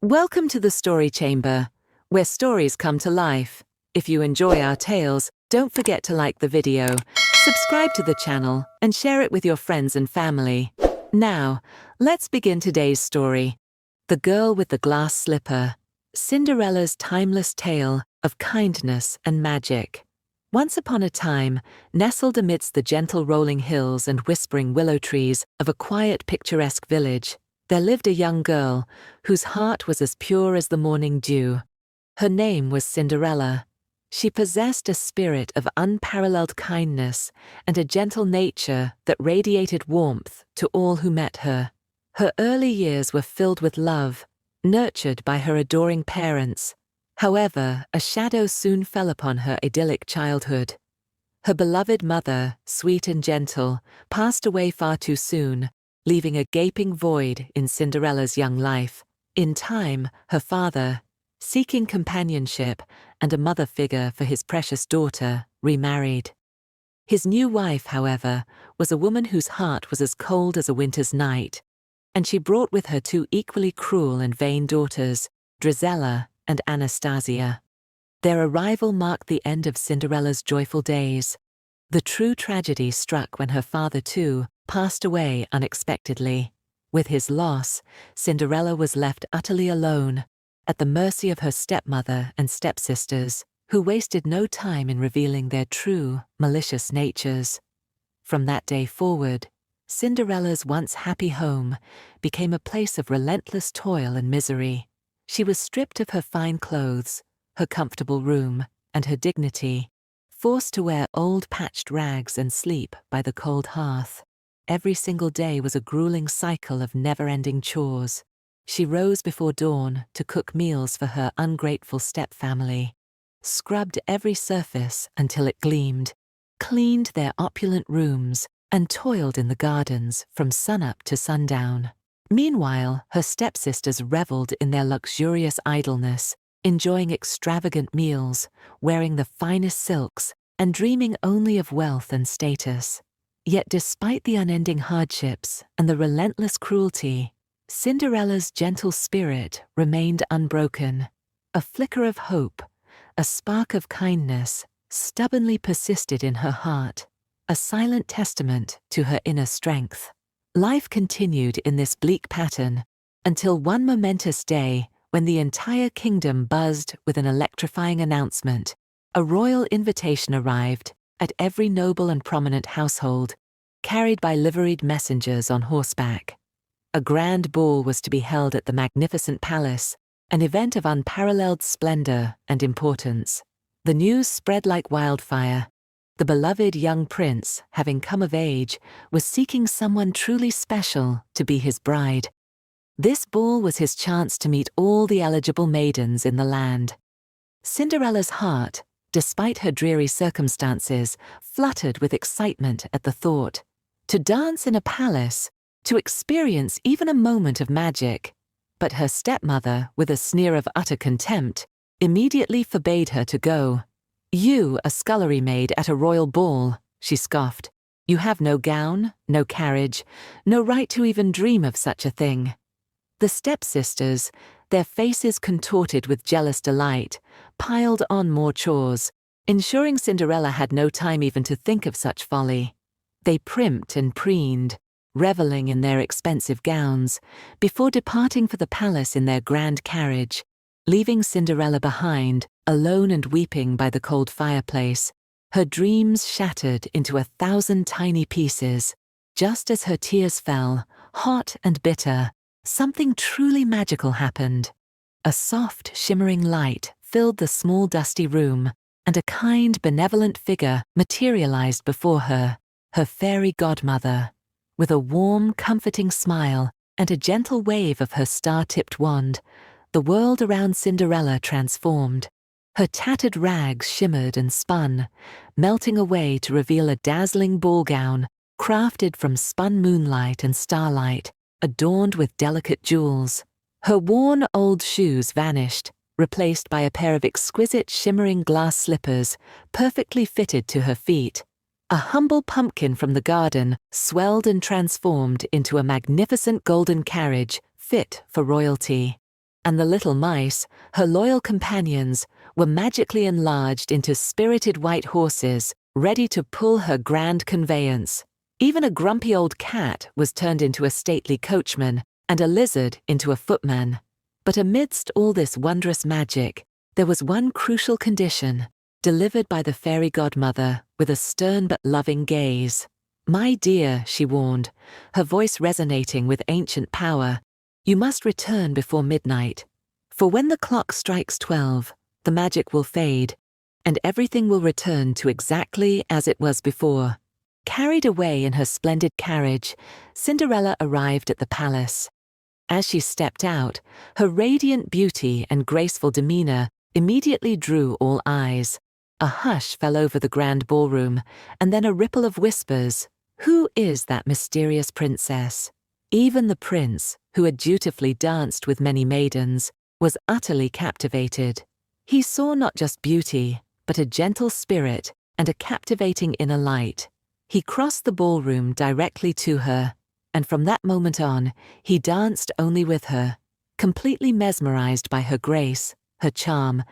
Welcome to the Story Chamber, where stories come to life. If you enjoy our tales, don't forget to like the video, subscribe to the channel, and share it with your friends and family. Now, let's begin today's story. The Girl with the Glass Slipper, Cinderella's timeless tale of kindness and magic. Once upon a time, nestled amidst the gentle rolling hills and whispering willow trees of a quiet, picturesque village, there lived a young girl whose heart was as pure as the morning dew. Her name was Cinderella. She possessed a spirit of unparalleled kindness and a gentle nature that radiated warmth to all who met her. Her early years were filled with love, nurtured by her adoring parents. However, a shadow soon fell upon her idyllic childhood. Her beloved mother, sweet and gentle, passed away far too soon, leaving a gaping void in Cinderella's young life. In time, her father, seeking companionship and a mother figure for his precious daughter, remarried. His new wife, however, was a woman whose heart was as cold as a winter's night, and she brought with her two equally cruel and vain daughters, Drizella and Anastasia. Their arrival marked the end of Cinderella's joyful days. The true tragedy struck when her father, too, passed away unexpectedly. With his loss, Cinderella was left utterly alone, at the mercy of her stepmother and stepsisters, who wasted no time in revealing their true, malicious natures. From that day forward, Cinderella's once happy home became a place of relentless toil and misery. She was stripped of her fine clothes, her comfortable room, and her dignity, forced to wear old patched rags and sleep by the cold hearth. Every single day was a grueling cycle of never-ending chores. She rose before dawn to cook meals for her ungrateful stepfamily, scrubbed every surface until it gleamed, cleaned their opulent rooms, and toiled in the gardens from sunup to sundown. Meanwhile, her stepsisters reveled in their luxurious idleness, enjoying extravagant meals, wearing the finest silks, and dreaming only of wealth and status. Yet despite the unending hardships and the relentless cruelty, Cinderella's gentle spirit remained unbroken. A flicker of hope, a spark of kindness, stubbornly persisted in her heart, a silent testament to her inner strength. Life continued in this bleak pattern until one momentous day when the entire kingdom buzzed with an electrifying announcement. A royal invitation arrived at every noble and prominent household, carried by liveried messengers on horseback. A grand ball was to be held at the magnificent palace, an event of unparalleled splendor and importance. The news spread like wildfire. The beloved young prince, having come of age, was seeking someone truly special to be his bride. This ball was his chance to meet all the eligible maidens in the land. Cinderella's heart, despite her dreary circumstances, fluttered with excitement at the thought. To dance in a palace, to experience even a moment of magic. But her stepmother, with a sneer of utter contempt, immediately forbade her to go. "You, a scullery maid at a royal ball," she scoffed. "You have no gown, no carriage, no right to even dream of such a thing." The stepsisters, their faces contorted with jealous delight, piled on more chores, ensuring Cinderella had no time even to think of such folly. They primped and preened, reveling in their expensive gowns, before departing for the palace in their grand carriage, leaving Cinderella behind, alone and weeping by the cold fireplace, her dreams shattered into 1,000 tiny pieces. Just as her tears fell, hot and bitter, something truly magical happened. A soft, shimmering light filled the small, dusty room, and a kind, benevolent figure materialized before her, her fairy godmother. With a warm, comforting smile and a gentle wave of her star-tipped wand, the world around Cinderella transformed. Her tattered rags shimmered and spun, melting away to reveal a dazzling ball gown, crafted from spun moonlight and starlight, adorned with delicate jewels. Her worn old shoes vanished, replaced by a pair of exquisite shimmering glass slippers, perfectly fitted to her feet. A humble pumpkin from the garden swelled and transformed into a magnificent golden carriage fit for royalty. And the little mice, her loyal companions, were magically enlarged into spirited white horses, ready to pull her grand conveyance. Even a grumpy old cat was turned into a stately coachman, and a lizard into a footman. But amidst all this wondrous magic, there was one crucial condition, delivered by the fairy godmother with a stern but loving gaze. "My dear," she warned, her voice resonating with ancient power, "you must return before midnight. For when the clock strikes 12, the magic will fade, and everything will return to exactly as it was before." Carried away in her splendid carriage, Cinderella arrived at the palace. As she stepped out, her radiant beauty and graceful demeanor immediately drew all eyes. A hush fell over the grand ballroom, and then a ripple of whispers. Who is that mysterious princess? Even the prince, who had dutifully danced with many maidens, was utterly captivated. He saw not just beauty, but a gentle spirit and a captivating inner light. He crossed the ballroom directly to her, and from that moment on, he danced only with her, completely mesmerized by her grace, her charm,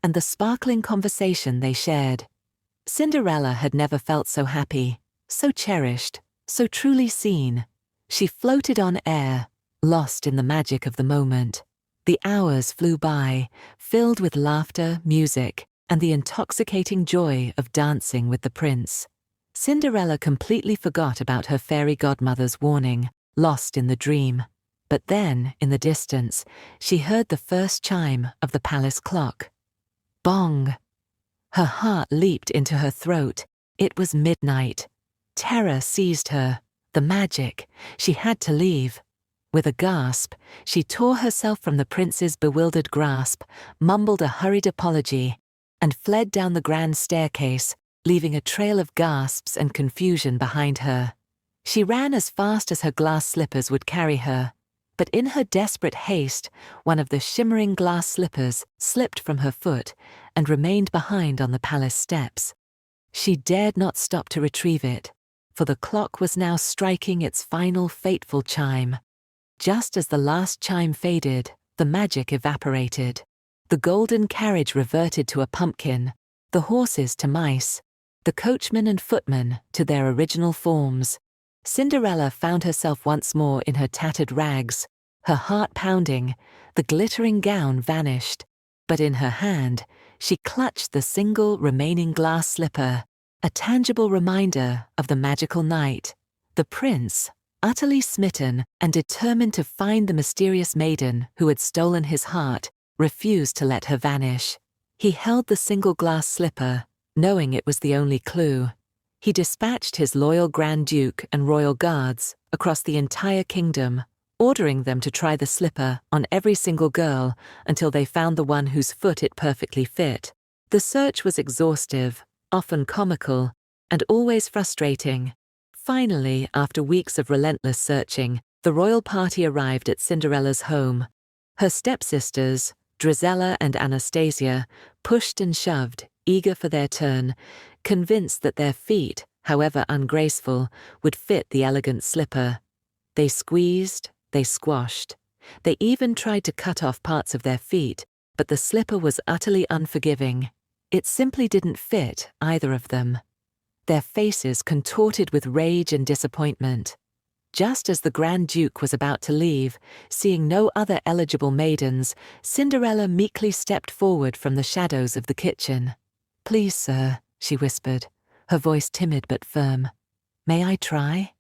and the sparkling conversation they shared. Cinderella had never felt so happy, so cherished, so truly seen. She floated on air, lost in the magic of the moment. The hours flew by, filled with laughter, music, and the intoxicating joy of dancing with the prince. Cinderella completely forgot about her fairy godmother's warning, lost in the dream. But then, in the distance, she heard the first chime of the palace clock. Bong! Her heart leaped into her throat. It was midnight. Terror seized her. The magic. She had to leave. With a gasp, she tore herself from the prince's bewildered grasp, mumbled a hurried apology, and fled down the grand staircase, leaving a trail of gasps and confusion behind her. She ran as fast as her glass slippers would carry her, but in her desperate haste, one of the shimmering glass slippers slipped from her foot and remained behind on the palace steps. She dared not stop to retrieve it, for the clock was now striking its final fateful chime. Just as the last chime faded, the magic evaporated. The golden carriage reverted to a pumpkin, the horses to mice, the coachman and footman to their original forms. Cinderella found herself once more in her tattered rags, her heart pounding. The glittering gown vanished, but in her hand she clutched the single remaining glass slipper, a tangible reminder of the magical night. The prince, utterly smitten and determined to find the mysterious maiden who had stolen his heart, refused to let her vanish. He held the single glass slipper, knowing it was the only clue. He dispatched his loyal Grand Duke and royal guards across the entire kingdom, ordering them to try the slipper on every single girl until they found the one whose foot it perfectly fit. The search was exhaustive, often comical, and always frustrating. Finally, after weeks of relentless searching, the royal party arrived at Cinderella's home. Her stepsisters, Drizella and Anastasia, pushed and shoved, eager for their turn, convinced that their feet, however ungraceful, would fit the elegant slipper. They squeezed, they squashed. They even tried to cut off parts of their feet, but the slipper was utterly unforgiving. It simply didn't fit either of them. Their faces contorted with rage and disappointment. Just as the Grand Duke was about to leave, seeing no other eligible maidens, Cinderella meekly stepped forward from the shadows of the kitchen. "Please, sir," she whispered, her voice timid but firm. "May I try?"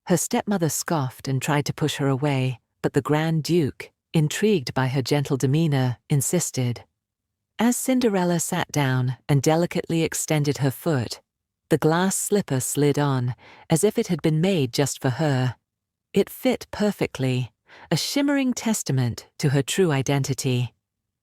Her stepmother scoffed and tried to push her away, but the Grand Duke, intrigued by her gentle demeanor, insisted. As Cinderella sat down and delicately extended her foot, the glass slipper slid on, as if it had been made just for her. It fit perfectly, a shimmering testament to her true identity.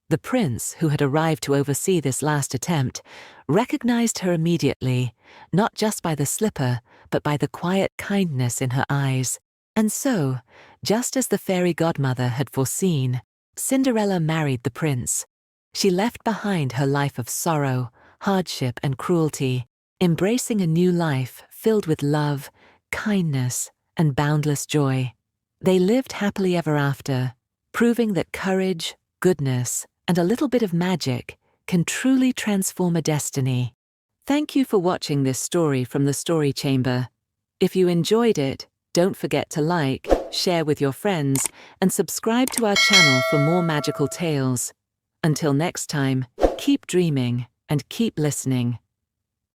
The prince, who had arrived to oversee this last attempt, recognized her immediately, not just by the slipper, but by the quiet kindness in her eyes. And so, just as the fairy godmother had foreseen, Cinderella married the prince. She left behind her life of sorrow, hardship, and cruelty, embracing a new life filled with love, kindness, and boundless joy. They lived happily ever after, proving that courage, goodness, and a little bit of magic can truly transform a destiny. Thank you for watching this story from the Story Chamber. If you enjoyed it, don't forget to like, share with your friends, and subscribe to our channel for more magical tales. Until next time, keep dreaming and keep listening.